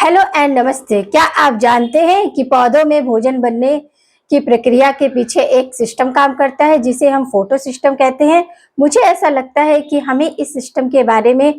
Hello and नमस्ते। क्या आप जानते हैं कि पौधों में भोजन बनने की प्रक्रिया के पीछे एक सिस्टम काम करता है जिसे हम फोटो सिस्टम कहते हैं। मुझे ऐसा लगता है कि हमें इस सिस्टम के बारे में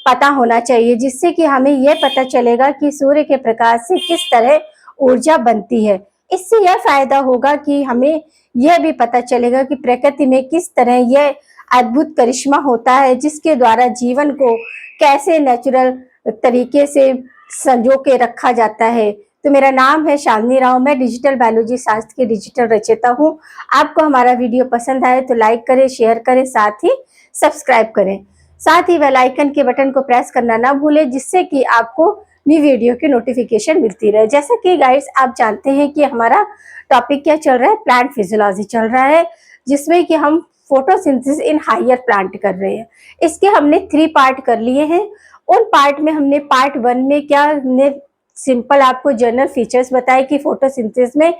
पता होना चाहिए, जिससे कि हमें यह पता चलेगा कि सूर्य के प्रकाश से किस तरह ऊर्जा बनती है। इससे यह फायदा होगा कि हमें यह भी पता चलेगा कि प्रकृति में किस तरह यह अद्भुत करिश्मा होता है, जिसके द्वारा जीवन को कैसे नेचुरल तरीके से संजो के रखा जाता है। तो मेरा नाम है शालिनी राव, मैं डिजिटल बायोलॉजी शास्त्र की डिजिटल रचयिता हूँ। आपको हमारा वीडियो पसंद आए तो लाइक करें, शेयर करें, साथ ही सब्सक्राइब करें। साथ ही बेल आइकन के बटन को प्रेस करना ना भूलें, जिससे कि आपको न्यू वीडियो की नोटिफिकेशन मिलती रहे। जैसा कि गाइस आप जानते हैं कि हमारा टॉपिक क्या चल रहा है, प्लांट फिजियोलॉजी चल रहा है, जिसमें कि हम फोटोसिंथेसिस इन हायर प्लांट कर रहे हैं। इसके हमने 3 पार्ट कर लिए हैं। उन पार्ट में हमने पार्ट 1 में क्या हमने सिंपल आपको जनरल फीचर्स बताए कि फोटोसिंथेसिस में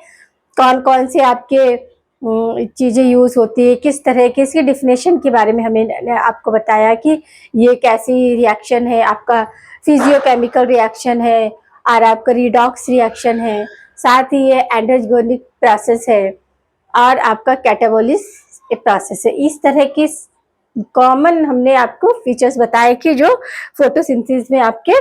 कौन कौन से आपके चीजें यूज होती है, किस तरह की, इसकी डिफिनेशन के बारे में हमें आपको बताया कि ये कैसी रिएक्शन है, आपका फिजियोकेमिकल रिएक्शन है और आपका रिडॉक्स रिएक्शन है, साथ ही ये एंडोजेनिक प्रोसेस है और आपका कैटाबोलिस प्रोसेस है। इस तरह की कॉमन हमने आपको फीचर्स बताए कि जो फोटोसिंथेसिस में आपके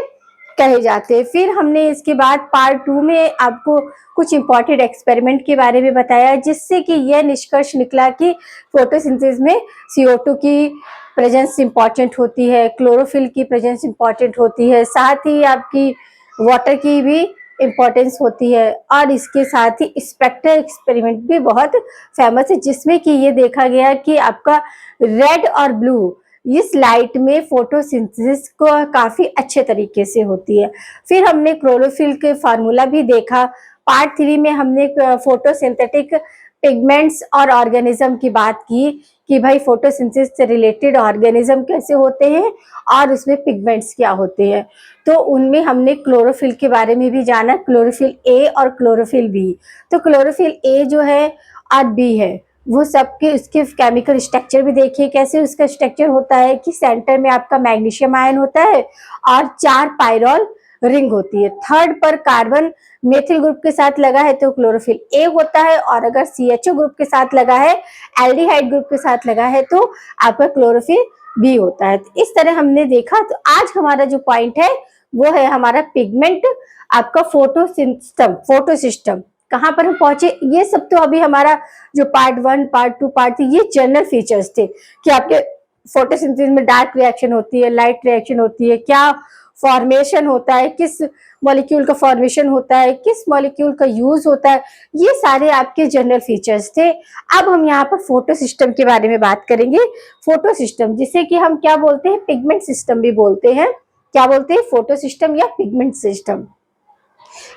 कहे जाते हैं। फिर हमने इसके बाद पार्ट 2 में आपको कुछ इंपॉर्टेंट एक्सपेरिमेंट के बारे में बताया, जिससे कि यह निष्कर्ष निकला कि फोटोसिंथेसिस में CO2 की प्रेजेंस इंपॉर्टेंट होती है, क्लोरोफिल की प्रेजेंस इंपॉर्टेंट होती है, साथ ही आपकी वाटर की भी इंपॉर्टेंस होती है। और इसके साथ ही स्पेक्ट्रल एक्सपेरिमेंट भी बहुत फेमस है, जिसमें कि ये देखा गया कि आपका रेड और ब्लू इस लाइट में फोटोसिंथेसिस को काफी अच्छे तरीके से होती है। फिर हमने क्लोरोफिल के फार्मूला भी देखा। पार्ट 3 में हमने फोटोसिंथेटिक पिगमेंट्स और ऑर्गेनिज्म की बात की कि भाई फोटोसिंथेसिस से रिलेटेड ऑर्गेनिज्म कैसे होते हैं और उसमें पिगमेंट्स क्या होते हैं। तो उनमें हमने क्लोरोफिल के बारे में भी जाना, क्लोरोफिल ए और क्लोरोफिल बी। तो क्लोरोफिल ए जो है और बी है, वो सबके उसके केमिकल स्ट्रक्चर भी देखिए कैसे उसका स्ट्रक्चर होता है कि सेंटर में आपका मैग्नीशियम आयन होता है और 4 पायरोल रिंग होती है। थर्ड पर कार्बन मेथिल ग्रुप के साथ लगा है तो क्लोरोफिल ए होता है, और अगर CHO ग्रुप के साथ लगा है, एल्डिहाइड ग्रुप के साथ लगा है, तो आपका क्लोरोफिल बी होता है। तो इस तरह हमने देखा। तो आज हमारा जो पॉइंट है वो है हमारा पिगमेंट, आपका फोटो सिस्टम कहाँ पर हम पहुंचे। ये सब तो अभी हमारा जो पार्ट 1, पार्ट 2, पार्ट 3 ये जनरल फीचर्स थे कि आपके फोटोसिंथेसिस में डार्क रिएक्शन होती है, लाइट रिएक्शन होती है, क्या फॉर्मेशन होता है, किस मॉलिक्यूल का फॉर्मेशन होता है, किस मॉलिक्यूल का यूज होता है, ये सारे आपके जनरल फीचर्स थे। अब हम यहाँ पर फोटो सिस्टम के बारे में बात करेंगे। फोटो सिस्टम जिसे कि हम क्या बोलते हैं, पिगमेंट सिस्टम भी बोलते हैं। क्या बोलते हैं, फोटो सिस्टम या पिगमेंट सिस्टम।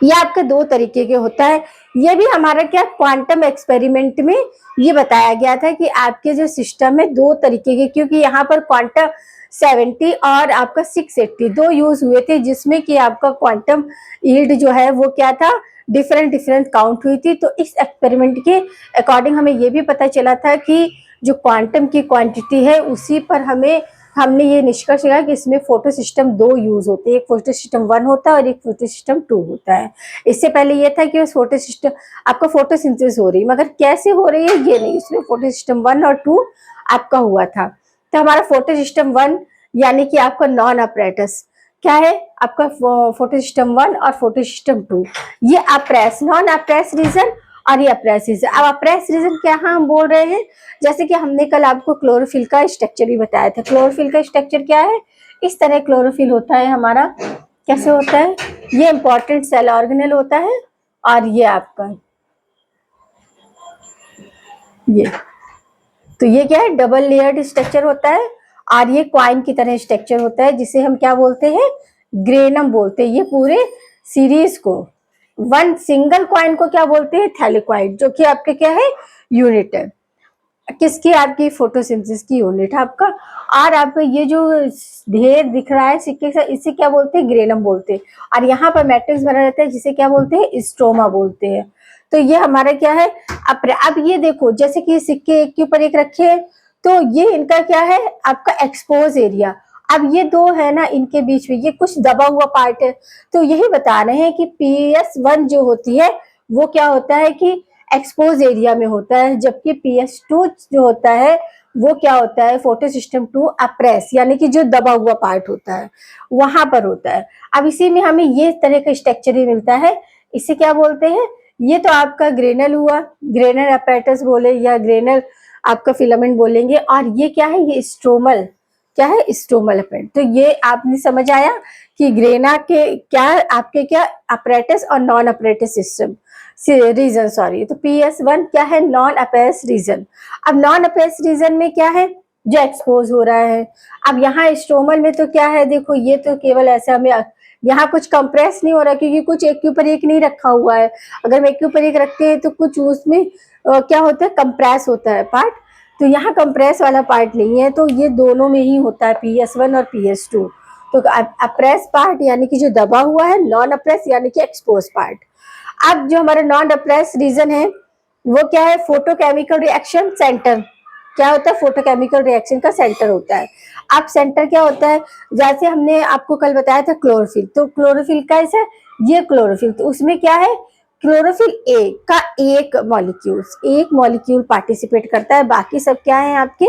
ये आपके 2 तरीके के होता है। ये भी हमारा क्या क्वांटम एक्सपेरिमेंट में ये बताया गया था कि आपके जो सिस्टम है 2 तरीके के, क्योंकि यहाँ पर क्वांटम 70 और आपका 680 2 यूज हुए थे, जिसमें कि आपका क्वांटम यील्ड जो है वो क्या था, डिफरेंट काउंट हुई थी। तो इस एक्सपेरिमेंट के अकॉर्डिंग हमें ये भी पता चला था कि जो क्वांटम की क्वांटिटी है उसी पर हमने ये निष्कर्ष लगा कि इसमें फोटो सिस्टम 2 यूज होते हैं, एक फोटो सिस्टम 1 होता है और एक फोटो सिस्टम 2 होता है। इससे पहले ये था कि उस फोटो सिस्टम आपका फोटोसिंथेसिस हो रही है, मगर कैसे हो रही है ये नहीं, इसमें फोटो सिस्टम 1 और 2 आपका हुआ था। तो हमारा फोटो सिस्टम 1 यानी कि आपका नॉन अपरेटस क्या है, आपका फोटो सिस्टम 1 और फोटो सिस्टम 2 ये अप्रेस, नॉन अप्रेस रीजन और ये अप्रेस रीजन। अब अप्रेस रीजन क्या हम बोल रहे हैं, जैसे कि हमने कल आपको क्लोरोफिल का स्ट्रक्चर भी बताया था। क्लोरोफिल का स्ट्रक्चर क्या है, इस तरह क्लोरोफिल होता है हमारा। कैसे होता है, ये इंपॉर्टेंट सेल ऑर्गेनेल होता है और ये आपका ये, तो ये क्या है, डबल लेयर्ड स्ट्रक्चर होता है और ये क्वाइन की तरह स्ट्रक्चर होता है, जिसे हम क्या बोलते हैं, ग्रेनम बोलते हैं। ये पूरे सीरीज को, वन सिंगल क्वाइन को क्या बोलते हैं, थैलेक्वाइड, जो कि आपके क्या है, यूनिट है किसकी, आपकी फोटोसिंथेसिस की यूनिट है आपका। और आपका ये जो ढेर दिख रहा है सिक्के का, इसे क्या बोलते हैं, ग्रेनम बोलते हैं। और यहाँ पर मैट्रिक्स बना रहता है जिसे क्या बोलते हैं, स्ट्रोमा बोलते हैं। तो ये हमारा क्या है, अब ये देखो जैसे कि सिक्के एक के ऊपर एक रखे हैं, तो ये इनका क्या है, आपका एक्सपोज एरिया, अब ये दो है ना, इनके बीच में ये कुछ दबा हुआ पार्ट है, तो यही बता रहे हैं कि PS1 जो होती है वो क्या होता है कि एक्सपोज एरिया में होता है, जबकि PS2 जो होता है वो क्या होता है, फोटो सिस्टम 2 अप्रेस, यानी कि जो दबा हुआ पार्ट होता है वहां पर होता है। अब इसी में हमें ये तरह का स्ट्रक्चर ही मिलता है, इसे क्या बोलते हैं, ये तो आपका ग्रेनल हुआ, ग्रेनल अपैरेटस बोले या ग्रेनल आपका फिलामेंट बोलेंगे, और ये क्या है, ये स्ट्रोमल, क्या है, स्ट्रोमल अपैरेटस। तो ये आपने समझ आया कि ग्रेना के क्या आपके क्या अपैरेटस और non apparatus system region, sorry, तो PS1 क्या है, नॉन अपेयर्स रीजन। अब नॉन अपेयर्स रीजन में क्या है, जो एक्सपोज हो रहा है। अब यहाँ स्ट्रोमल में तो क्या है, देखो ये तो केवल ऐसा हमें यहाँ कुछ कंप्रेस नहीं हो रहा, क्योंकि कुछ एक के ऊपर एक नहीं रखा हुआ है। अगर हम एक के ऊपर एक रखते हैं तो कुछ उसमें क्या होता है, कंप्रेस होता है पार्ट, तो यहाँ कंप्रेस वाला पार्ट नहीं है, तो ये दोनों में ही होता है, PS1 और PS2। तो अप्रेस पार्ट यानी कि जो दबा हुआ है, नॉन अप्रेस यानी कि एक्सपोज पार्ट। अब जो हमारा नॉन अप्रेस रीजन है वो क्या है, फोटोकेमिकल रिएक्शन सेंटर, क्या होता है, फोटोकेमिकल रिएक्शन का सेंटर होता है। अब सेंटर क्या होता है, जैसे हमने आपको कल बताया था क्लोरोफिल, तो क्लोरोफिल का ऐसा, ये क्लोरोफिल, तो उसमें क्या है, क्लोरोफिल ए का एक मॉलिक्यूल पार्टिसिपेट करता है, बाकी सब क्या है आपके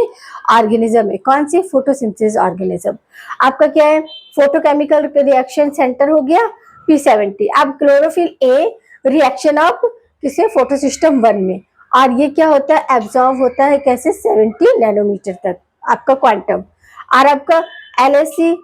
ऑर्गेनिज्म है, कौन सी, फोटोसिंथेसिस ऑर्गेनिज्म। आपका क्या है, फोटोकेमिकल रिएक्शन सेंटर हो गया P70। अब क्लोरोफिल ए रिएक्शन ऑफ किसे, फोटोसिस्टम 1 में, और ये क्या होता है, एब्जॉर्ब होता है कैसे, 70 नैनोमीटर तक आपका क्वांटम। और आपका LSC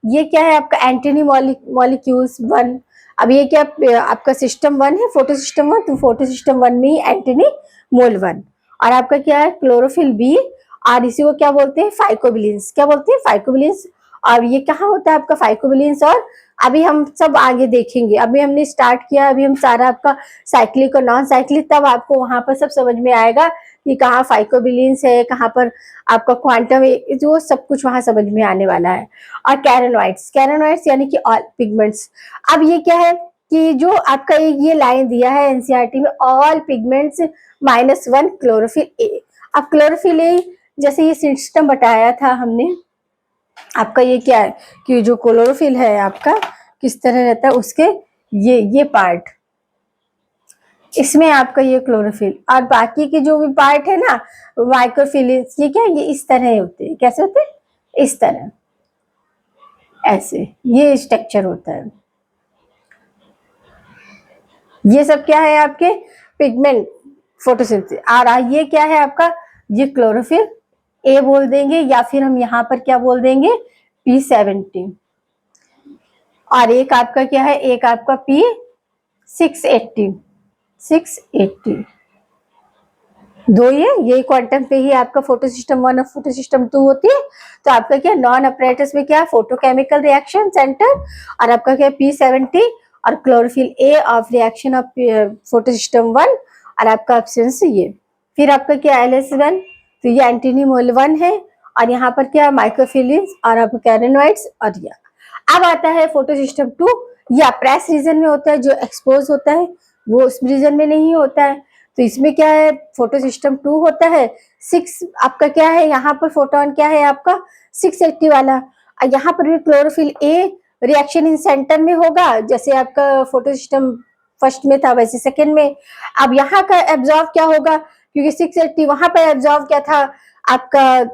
ये क्या है, आपका एंटीनी मॉलिक्यूल्स 1। अब ये क्या आपका सिस्टम 1 है, फोटो सिस्टम 1, तो फोटो सिस्टम 1 में ही एंटीनी मोल 1। और आपका क्या है, क्लोरोफिल बी, और इसी को क्या बोलते हैं, फाइकोबिलिन्स, क्या बोलते हैं, फाइकोबिलिन्स। और ये कहाँ होता है आपका फाइकोबिलिन्स, और अभी हम सब आगे देखेंगे, अभी हमने स्टार्ट किया, अभी हम सारा आपका साइक्लिक और नॉन साइक्लिक, तब आपको वहां पर सब समझ में आएगा कि कहाँ फाइकोबिलिन्स है, कहाँ पर आपका क्वांटम, जो सब कुछ वहां समझ में आने वाला है। और कैरेनोइड्स यानी कि ऑल पिगमेंट्स। अब ये क्या है कि जो आपका ये लाइन दिया है एनसीईआरटी में, ऑल पिगमेंट्स -1 क्लोरोफिल ए। अब क्लोरोफिल ए जैसे ये सिस्टम बताया था हमने, आपका ये क्या है कि जो क्लोरोफिल है आपका किस तरह रहता है, उसके ये पार्ट, इसमें आपका ये क्लोरोफिल, और बाकी के जो भी पार्ट है ना माइक्रोफिलिस, ये क्या, ये इस तरह होते हैं, कैसे होते हैं, इस तरह, ऐसे ये स्ट्रक्चर होता है। ये सब क्या है आपके पिगमेंट फोटोसिंथेसिस। और ये क्या है आपका, ये क्लोरोफिल ए बोल देंगे, या फिर हम यहाँ पर क्या बोल देंगे, P70। और एक आपका क्या है, एक आपका P680 दो, ये क्वांटम पे ही आपका फोटो सिस्टम 1 और फोटो सिस्टम 2 होती है। तो आपका क्या नॉन अपैरेटस में क्या, फोटोकेमिकल रिएक्शन सेंटर, और आपका क्या P70, और chlorophyll A of reaction of photo system 1, और आपका एब्सेंस ये। फिर आपका क्या LS1, तो ये एंटीनी मोल 1 है, और यहाँ पर क्या माइक्रोफिलिन्स और आपका कैरेनोइड्स। और यह अब आता है फोटो सिस्टम 2, ये अप्रेस रीजन में होता है, जो एक्सपोज होता है वो उस रीजन में नहीं होता है। तो इसमें क्या है, फोटो सिस्टम 2 होता है 6, आपका क्या है, यहाँ पर फोटोन क्या है आपका 680 वाला, और यहाँ पर भी chlorophyll A reaction in centre में होगा, जैसे आपका फोटो सिस्टम फर्स्ट में था वैसे सेकंड में। अब यहाँ का एब्जॉर्ब क्या होगा, क्योंकि 680 वहां पर एब्जॉर्ब क्या था आपका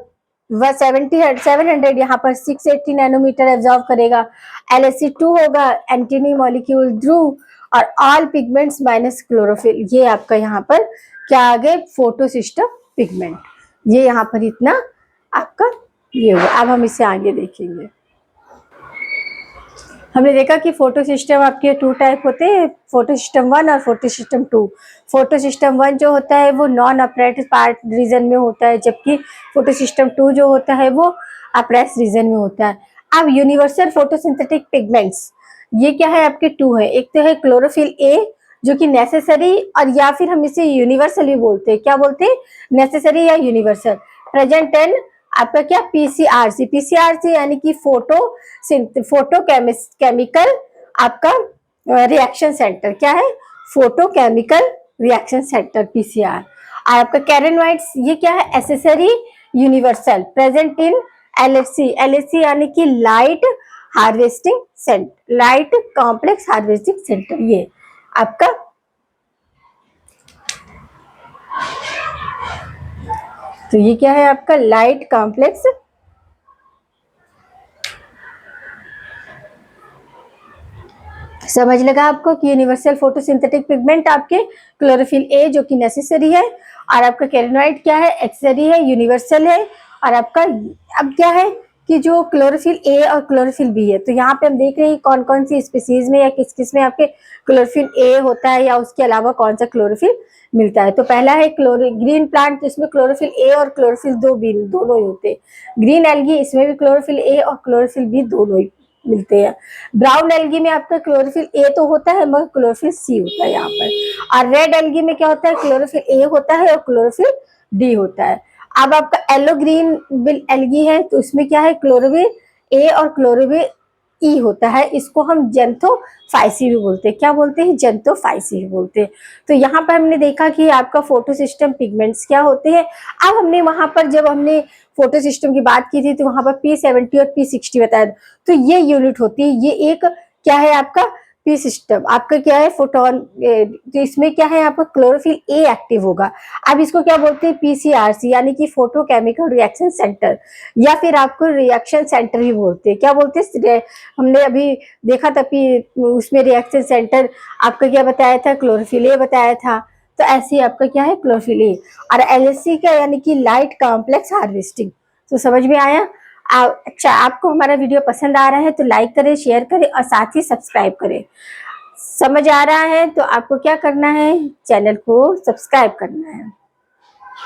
700, यहाँ पर 680 नैनोमीटर एब्जॉर्ब करेगा। LSC2 होगा एंटीनी मॉलिक्यूल ध्रुव, और ऑल पिगमेंट्स माइनस क्लोरोफिल, ये आपका यहाँ पर क्या आ गए, फोटो सिस्टम पिगमेंट। ये यहाँ पर इतना आपका ये होगा। अब हम इसे आगे देखेंगे। हमने देखा कि फोटो सिस्टम आपके 2 टाइप होते हैं, फोटो सिस्टम 1 और फोटो सिस्टम 2। फोटो सिस्टम 1 जो होता है वो नॉन अपरेट पार्ट रीजन में होता है, जबकि फोटो सिस्टम 2 जो होता है वो अप्रेस रीजन में होता है। अब यूनिवर्सल फोटोसिंथेटिक पिगमेंट्स, ये क्या है आपके 2 है, एक तो है क्लोरोफिल ए जो कि नेसेसरी, और या फिर हम इसे यूनिवर्सल भी बोलते हैं, क्या बोलते हैं, नेसेसरी या यूनिवर्सल, प्रेजेंट इन आपका क्या पीसीआरसी यानी कि फोटो केमिकल आपका रिएक्शन सेंटर, क्या है, photo chemical reaction centre PCR. और आपका कैरेनोइड्स ये क्या है, accessory universal, present in LHC यानी कि light harvesting centre, light complex harvesting centre, ये आपका तो ये क्या है आपका लाइट कॉम्प्लेक्स, समझ लगा आपको कि यूनिवर्सल फोटोसिंथेटिक पिगमेंट आपके क्लोरोफिल ए जो कि नेसेसरी है, और आपका कैरोनोइड क्या है, एक्सेसरी है, यूनिवर्सल है, और आपका अब क्या है कि जो क्लोरोफिल ए और क्लोरोफिल बी है, तो यहाँ पे हम देख रहे हैं कौन कौन सी स्पीसीज में या किस किस में आपके क्लोरोफिल ए होता है या उसके अलावा कौन सा क्लोरोफिल मिलता है। तो पहला है ग्रीन प्लांट, जिसमें क्लोरोफिल ए और क्लोरोफिल दोनों ही होते हैं। ग्रीन एल्गी, इसमें भी क्लोरोफिल ए और क्लोरोफिल बी दोनों ही मिलते हैं। ब्राउन एल्गी में आपका क्लोरोफिल ए तो होता है मगर क्लोरोफिल सी होता है यहाँ पर, और रेड एल्गी में क्या होता है, क्लोरोफिल ए होता है और क्लोरोफिल डी होता है। अब आपका येलो ग्रीन एल्गी है तो उसमें क्या है, क्लोरोफिल ए और क्लोरोफिल ई होता है, इसको हम जेंथोफाइसी भी बोलते हैं। क्या बोलते हैं, जेंथोफाइसी भी बोलते हैं। तो यहाँ पर हमने देखा कि आपका फोटो सिस्टम पिगमेंट्स क्या होते हैं। अब हमने वहां पर जब हमने फोटो सिस्टम की बात की थी तो वहां पर P70 और P60 बताया, तो ये यूनिट होती है, ये एक क्या है आपका पी सिस्टम, आपका क्या है फोटोन, तो इसमें क्या है आपका क्लोरोफिल ए एक्टिव होगा। अब इसको क्या बोलते हैं, पीसीआरसी यानी कि फोटो केमिकल रिएक्शन सेंटर, या फिर आपको रिएक्शन सेंटर भी बोलते हैं। क्या बोलते हैं, हमने अभी देखा था उसमें रिएक्शन सेंटर आपका क्या बताया था, क्लोरोफिल ए बताया था। तो ऐसे ही आपका क्या है क्लोरोफिल ए, और एलएससी का यानी कि लाइट कॉम्प्लेक्स हार्वेस्टिंग। तो समझ में आया। अच्छा, आपको हमारा वीडियो पसंद आ रहा है तो लाइक करें, शेयर करें और साथ ही सब्सक्राइब करें। समझ आ रहा है तो आपको क्या करना है, चैनल को सब्सक्राइब करना है,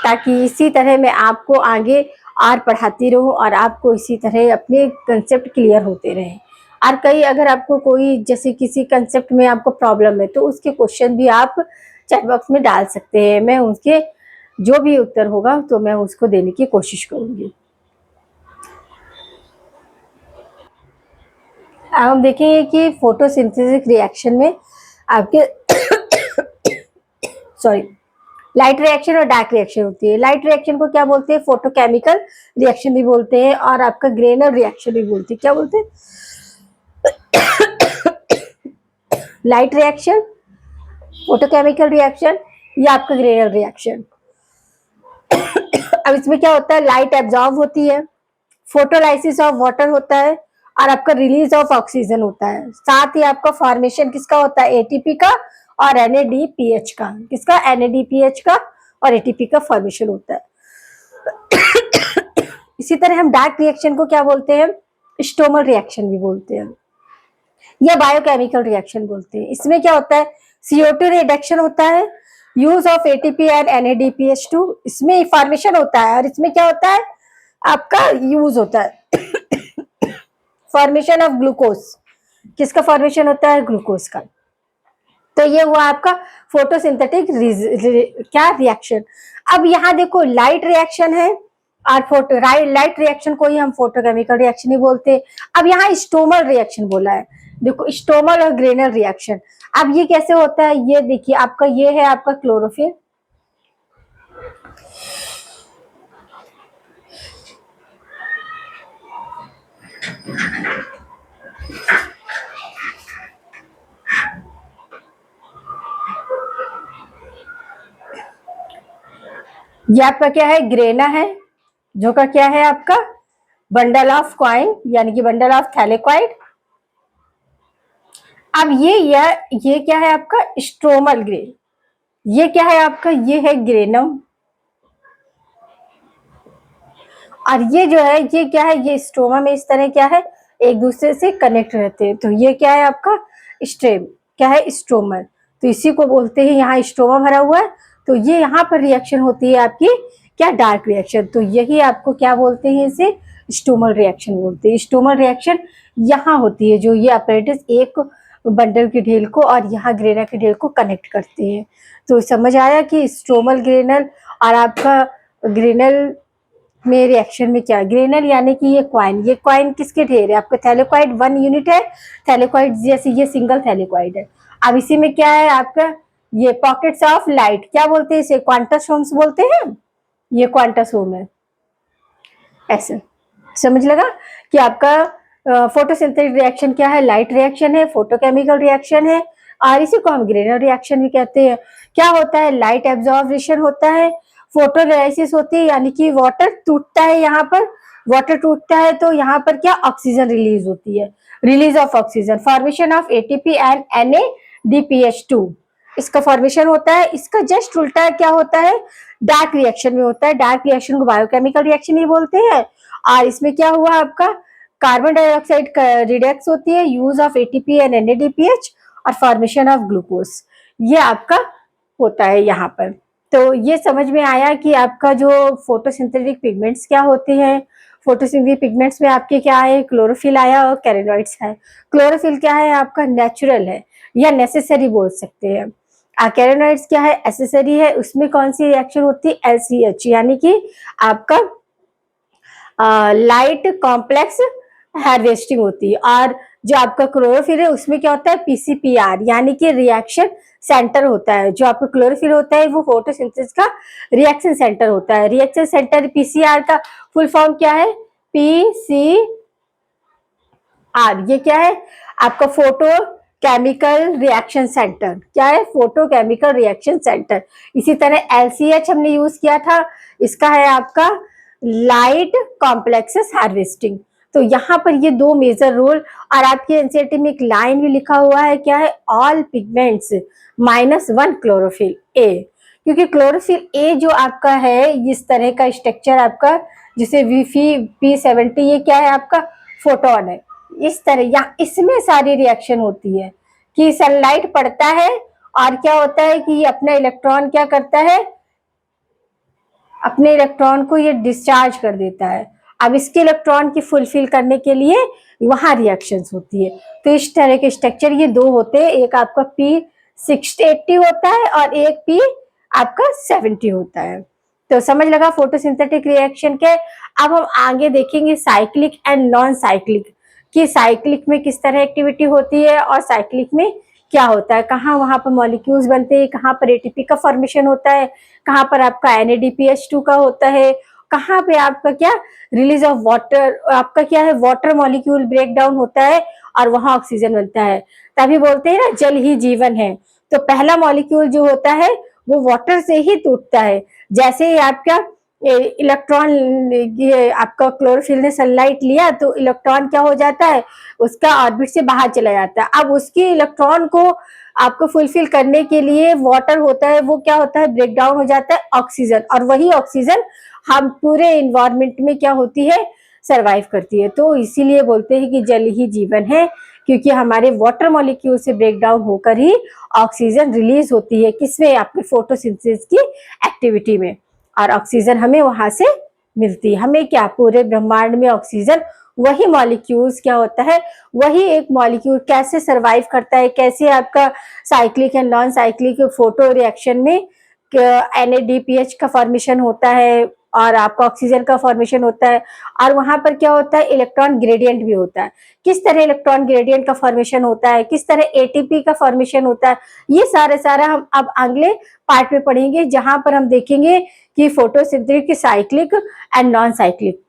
ताकि इसी तरह मैं आपको आगे और पढ़ाती रहूं और आपको इसी तरह अपने कंसेप्ट क्लियर होते रहें। और कई अगर आपको कोई जैसे किसी कंसेप्ट में आपको प्रॉब्लम है तो उसके क्वेश्चन भी आप चैट बॉक्स में डाल सकते हैं, मैं उसके जो भी उत्तर होगा तो मैं उसको देने की कोशिश करूंगी। अब हम देखेंगे कि फोटोसिंथेसिस रिएक्शन में आपके सॉरी लाइट रिएक्शन और डार्क रिएक्शन होती है। लाइट रिएक्शन को क्या बोलते हैं, फोटोकेमिकल रिएक्शन भी बोलते हैं, और आपका ग्रेनल रिएक्शन भी बोलते हैं। क्या बोलते हैं, लाइट रिएक्शन, फोटोकेमिकल रिएक्शन या आपका ग्रेनल रिएक्शन। अब इसमें क्या होता है, लाइट एब्जॉर्ब होती है, फोटोलाइसिस ऑफ वाटर होता है, और आपका रिलीज ऑफ ऑक्सीजन होता है। साथ ही आपका फॉर्मेशन किसका होता है, एटीपी का और एनएडीपीएच का, किसका, एनएडीपीएच का और एटीपी का फॉर्मेशन होता है। इसी तरह हम डार्क रिएक्शन को क्या बोलते हैं, स्टोमल रिएक्शन भी बोलते हैं या बायोकेमिकल रिएक्शन बोलते हैं। इसमें क्या होता है, CO2 रिडक्शन होता है, use of ATP and NADPH2, इसमें फॉर्मेशन होता है, और इसमें क्या होता है आपका यूज होता है फॉर्मेशन ऑफ ग्लूकोज, किसका फॉर्मेशन होता है, ग्लूकोज का। तो ये हुआ आपका फोटोसिंथेटिक क्या रिएक्शन। अब यहाँ देखो लाइट रिएक्शन है और फोटो लाइट रिएक्शन को ही हम फोटोकेमिकल रिएक्शन ही बोलते हैं। अब यहाँ स्टोमल रिएक्शन बोला है, देखो स्टोमल और ग्रेनल रिएक्शन। अब ये कैसे होता है, ये देखिए आपका ये है आपका क्लोरोफिल, ये आपका क्या है, ग्रेना है, जो का क्या है आपका बंडल ऑफ कॉइन यानी कि बंडल ऑफ थैलेकॉइड। अब ये क्या है आपका स्ट्रोमल ग्रेन, ये क्या है आपका, ये है ग्रेनम, और ये जो है ये क्या है, ये स्ट्रोमा में इस तरह क्या है एक दूसरे से कनेक्ट रहते हैं। तो ये क्या है आपका स्ट्रेम, क्या है स्ट्रोमर, तो इसी को बोलते हैं, यहाँ स्ट्रोमा भरा हुआ है। तो ये यहाँ पर रिएक्शन होती है आपकी क्या, डार्क रिएक्शन। तो यही आपको क्या बोलते हैं, इसे स्टोमल रिएक्शन बोलते हैं। स्टोमल रिएक्शन यहाँ होती है, जो ये अपरेटिस एक बंडल की ढेल को और यहाँ ग्रेना की ढेल को कनेक्ट करते हैं। तो समझ आया कि स्ट्रोमल ग्रेनल और आपका ग्रेनल में रिएक्शन में क्या, ग्रेनल यानी कि ये क्वाइन किसके ढेर है, आपका थैलेकॉइड 1 यूनिट है, थैलेकॉइड जैसे ये सिंगल थैलेकॉइड है। अब इसी में क्या है आपका ये पॉकेट्स ऑफ लाइट, क्या बोलते हैं इसे, क्वांटसोम्स बोलते हैं, ये क्वांटसोम है ऐसे। समझ लगा कि आपका फोटोसिंथेटिक रिएक्शन क्या है, लाइट रिएक्शन है, फोटोकेमिकल रिएक्शन है, और इसी को हम ग्रेनर रिएक्शन भी कहते हैं। क्या होता है, लाइट एब्जॉर्प्शन होता है, फोटोलाइसिस होती है, यानी कि वाटर टूटता है, यहाँ पर वाटर टूटता है तो यहाँ पर क्या ऑक्सीजन रिलीज होती है, release of oxygen, formation of ATP and NADPH2 इसका फॉर्मेशन होता है। इसका जस्ट उल्टा क्या होता है, डार्क रिएक्शन में होता है। डार्क रिएक्शन को बायोकेमिकल रिएक्शन ही बोलते हैं। और इसमें क्या हुआ आपका, कार्बन डाइऑक्साइड रिडक्स होती है, use of ATP and NADPH और फॉर्मेशन ऑफ ग्लूकोज, ये आपका होता है यहाँ पर। तो ये समझ में आया कि आपका जो फोटोसिंथेटिक पिगमेंट्स क्या होते हैं। फोटोसिंथेटिक पिगमेंट्स में आपके क्या है, क्लोरोफिल आया और कैरोनॉइड्स है। क्लोरोफिल क्या है आपका, नेचुरल है या नेसेसरी बोल सकते हैं। कैरोनॉइड्स क्या है, एसेसरी है। उसमें कौन सी रिएक्शन होती है, LCH, यानी कि आपका लाइट कॉम्प्लेक्स हार्वेस्टिंग होती है। और जो आपका क्लोरोफिल है उसमें क्या होता है, PCPR, यानी कि रिएक्शन सेंटर होता है। जो आपका क्लोरोफिल होता है वो फोटोसिंथेसिस का रिएक्शन सेंटर होता है। रिएक्शन सेंटर PCR का फुल फॉर्म क्या है, PCR, ये क्या है आपका फोटो केमिकल रिएक्शन सेंटर, क्या है, फोटो केमिकल रिएक्शन सेंटर। इसी तरह LCH हमने यूज किया था, इसका है आपका लाइट कॉम्प्लेक्सेस हार्वेस्टिंग। तो यहाँ पर ये दो मेजर रोल। और आपके एनसीईआरटी में एक लाइन भी लिखा हुआ है, क्या है, ऑल पिगमेंट्स -1 क्लोरोफिल ए, क्योंकि क्लोरोफिल ए जो आपका है इस तरह का स्ट्रक्चर आपका, जिसे P70, ये क्या है आपका फोटोन है, इस तरह या इसमें सारी रिएक्शन होती है कि सनलाइट पड़ता है और क्या होता है कि ये अपना इलेक्ट्रॉन क्या करता है, अपने इलेक्ट्रॉन को ये डिस्चार्ज कर देता है। अब इसके इलेक्ट्रॉन की फुलफिल करने के लिए वहां रिएक्शंस होती है। तो इस तरह के स्ट्रक्चर ये दो होते हैं, एक आपका P6080 होता है और एक P आपका 70 होता है। तो समझ लगा फोटोसिंथेटिक रिएक्शन के। अब हम आगे देखेंगे साइक्लिक एंड नॉन साइक्लिक, कि साइक्लिक में किस तरह एक्टिविटी होती है और साइक्लिक में क्या होता है, कहाँ वहां पर मॉलिक्यूल्स बनते हैं, कहाँ पर एटीपी का फॉर्मेशन होता है, कहाँ पर आपका NADPH2 का होता है, कहाँ पे आपका क्या रिलीज ऑफ वाटर, आपका क्या है वाटर मॉलिक्यूल ब्रेक डाउन होता है और वहां ऑक्सीजन बनता है। तभी बोलते हैं ना जल ही जीवन है। तो पहला मॉलिक्यूल जो होता है वो वाटर से ही टूटता है। जैसे ही आपका इलेक्ट्रॉन, ये आपका क्लोरोफिल ने सनलाइट लिया तो इलेक्ट्रॉन क्या हो जाता है, उसका ऑर्बिट से बाहर चला जाता है। अब उसके इलेक्ट्रॉन को आपको फुलफिल करने के लिए वाटर होता है, वो क्या होता है, ब्रेक डाउन हो जाता है ऑक्सीजन, और वही ऑक्सीजन हम पूरे इन्वायरमेंट में क्या होती है, सरवाइव करती है। तो इसीलिए बोलते हैं कि जल ही जीवन है, क्योंकि हमारे वाटर मॉलिक्यूल से ब्रेक डाउन होकर ही ऑक्सीजन रिलीज होती है, किसमें, आपके फोटोसिंथेसिस की एक्टिविटी में, और ऑक्सीजन हमें वहां से मिलती है। हमें क्या, पूरे ब्रह्मांड में ऑक्सीजन, वही मॉलिक्यूल्स क्या होता है, वही एक मॉलिक्यूल कैसे सरवाइव करता है, कैसे आपका cyclic and non cyclic photo reaction में NADPH का फॉर्मेशन होता है और आपका ऑक्सीजन का फॉर्मेशन होता है, और वहां पर क्या होता है, इलेक्ट्रॉन ग्रेडियंट भी होता है। किस तरह इलेक्ट्रॉन ग्रेडियंट का फॉर्मेशन होता है, किस तरह ATP का फॉर्मेशन होता है, ये सारा हम अब अगले पार्ट में पढ़ेंगे, जहां पर हम देखेंगे कि photosynthetic, cyclic and non cyclic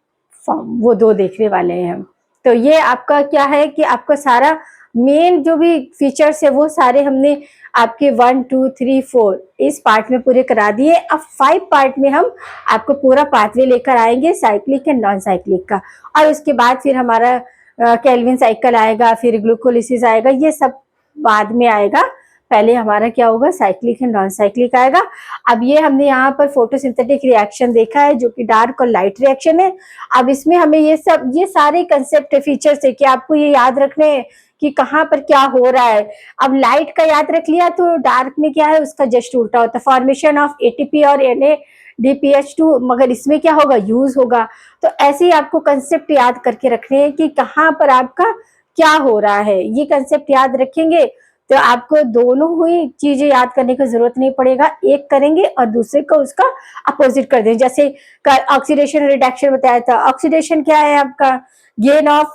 form, वो दो देखने वाले हैं हम। तो ये आपका क्या है कि आपका सारा मेन जो भी फीचर्स है वो सारे हमने आपके 1, 2, 3, 4 इस पार्ट में पूरे करा दिए। अब 5 पार्ट में हम आपको पूरा पाथवे लेकर आएंगे साइक्लिक एंड नॉन साइक्लिक का, और उसके बाद फिर हमारा केल्विन साइकिल आएगा, फिर ग्लूकोलिसिस आएगा, ये सब बाद में आएगा। पहले हमारा क्या होगा, साइक्लिक एंड नॉन साइक्लिक आएगा। अब ये हमने यहाँ पर फोटोसिंथेटिक रिएक्शन देखा है जो कि डार्क और लाइट रिएक्शन है। अब इसमें हमें ये सारे कंसेप्ट फीचर्स है कि आपको ये याद रखने हैं कि कहाँ पर क्या हो रहा है। अब लाइट का याद रख लिया तो डार्क में क्या है, उसका जस्ट उल्टा होता है, फॉर्मेशन ऑफ एटीपी और NADPH2, मगर इसमें क्या होगा, यूज होगा। तो ऐसे ही आपको कंसेप्ट याद करके रखने हैं कि कहाँ पर आपका क्या हो रहा है। ये कंसेप्ट याद रखेंगे तो आपको दोनों हुई चीजें याद करने की जरूरत नहीं पड़ेगा, एक करेंगे और दूसरे को उसका अपोजिट कर देंगे। जैसे ऑक्सीडेशन रिडक्शन बताया था, ऑक्सीडेशन क्या है आपका, गेन ऑफ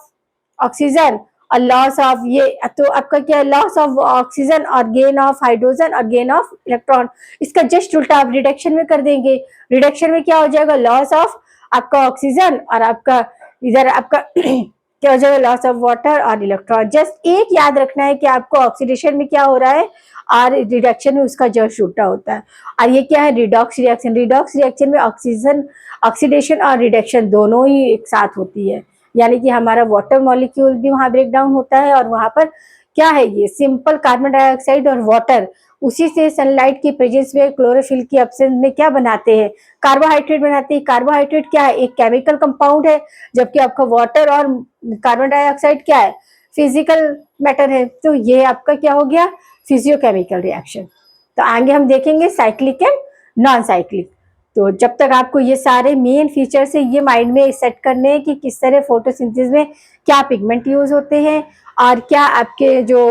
ऑक्सीजन और लॉस ऑफ, ये तो आपका क्या, लॉस ऑफ ऑक्सीजन और गेन ऑफ हाइड्रोजन और गेन ऑफ इलेक्ट्रॉन। इसका जस्ट उल्टा आप रिडक्शन में कर देंगे। रिडक्शन में क्या हो जाएगा, लॉस ऑफ आपका ऑक्सीजन और आपका इधर आपका क्या हो जाएगा, लॉस ऑफ वाटर और इलेक्ट्रॉन। जस्ट एक याद रखना है कि आपको ऑक्सीडेशन में क्या हो रहा है और रिडक्शन में उसका जस्ट उल्टा होता है। और ये क्या है, रिडॉक्स रिएक्शन। रिडॉक्स रिएक्शन में ऑक्सीजन ऑक्सीडेशन और रिडक्शन दोनों ही एक साथ होती है, यानी कि हमारा वाटर मॉलिक्यूल भी वहां ब्रेक डाउन होता है और वहां पर क्या है, ये सिंपल कार्बन डाइऑक्साइड और वाटर उसी से सनलाइट की प्रेजेंस में क्लोरोफिल की एब्सेंस में क्या बनाते हैं, कार्बोहाइड्रेट बनाते हैं। कार्बोहाइड्रेट क्या है, एक केमिकल कंपाउंड है, जबकि आपका वाटर और कार्बन डाइऑक्साइड क्या है, फिजिकल मैटर है। तो ये आपका क्या हो गया, फिजियोकेमिकल रिएक्शन। तो आगे हम देखेंगे साइक्लिक एंड नॉन साइक्लिक। तो जब तक आपको ये सारे मेन फीचर्स है ये माइंड में सेट करने हैं कि किस तरह फोटोसिंथेसिस में क्या पिगमेंट यूज होते हैं और क्या आपके जो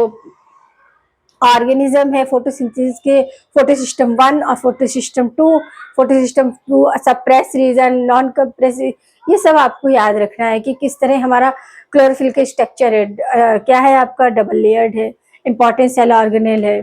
ऑर्गेनिज्म है फोटोसिंथेसिस के, फोटोसिस्टम 1 और photosystem 2, photosystem 2 suppress region, non compress, ये सब आपको याद रखना है कि किस तरह हमारा क्लोरोफिल का स्ट्रक्चर है। क्या है आपका, डबल लेयर्ड है, इंपॉर्टेंट सेल ऑर्गेनेल है।